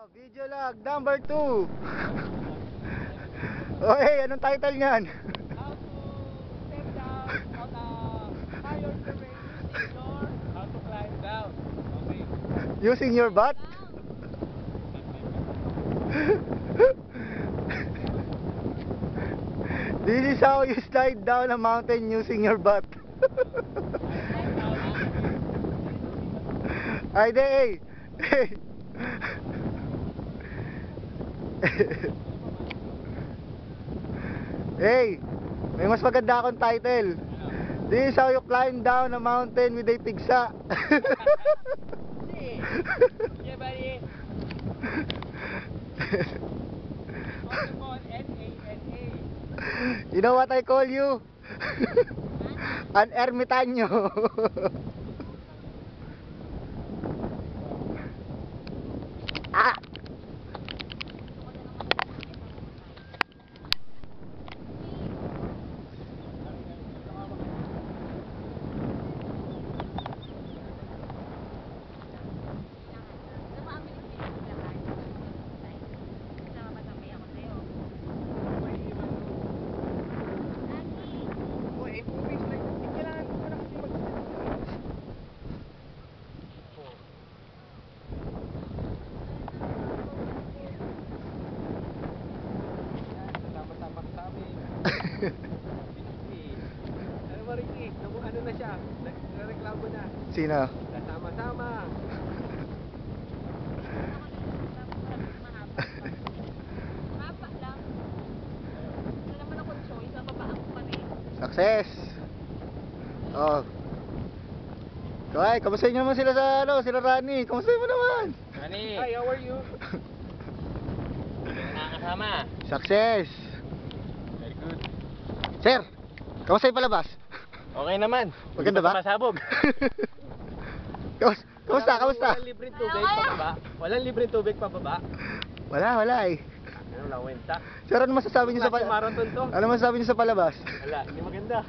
Oh, video log number 2. Oh, hey, anong title niyan? How to step down on a higher terrain using your... How to climb down. Okay. Using your butt? This is how you slide down a mountain using your butt. Ay, hey. Hey. Hey, may mas maganda akong title. This is how you climb down a mountain with a pigsa. Yeah, buddy. N-A-N-A. You know what I call you? An ermitaño. Ah! Ano ba Ricky? Ano na siya? Nagreklamo na. Sino? Kasama-sama. Mahaba lang. Wala naman ako choice. Babaan ko pa rin. Success! Oh. Kaya, kamusta nyo naman sila sa sila Rani? Kamusta mo naman? Honey. Hi, how are you? Nakakasama. Success! Very good. Sir, kamusta yung palabas? Okay naman. Maganda ba? Masabog. Kamusta? Walang libreng tubig pababa. Walang libreng tubig pababa. Wala eh. Ano lang, wenta. Sir, ano masasabi niyo sa Klase marathon to. Ano masasabi niyo sa palabas? Wala, hindi maganda.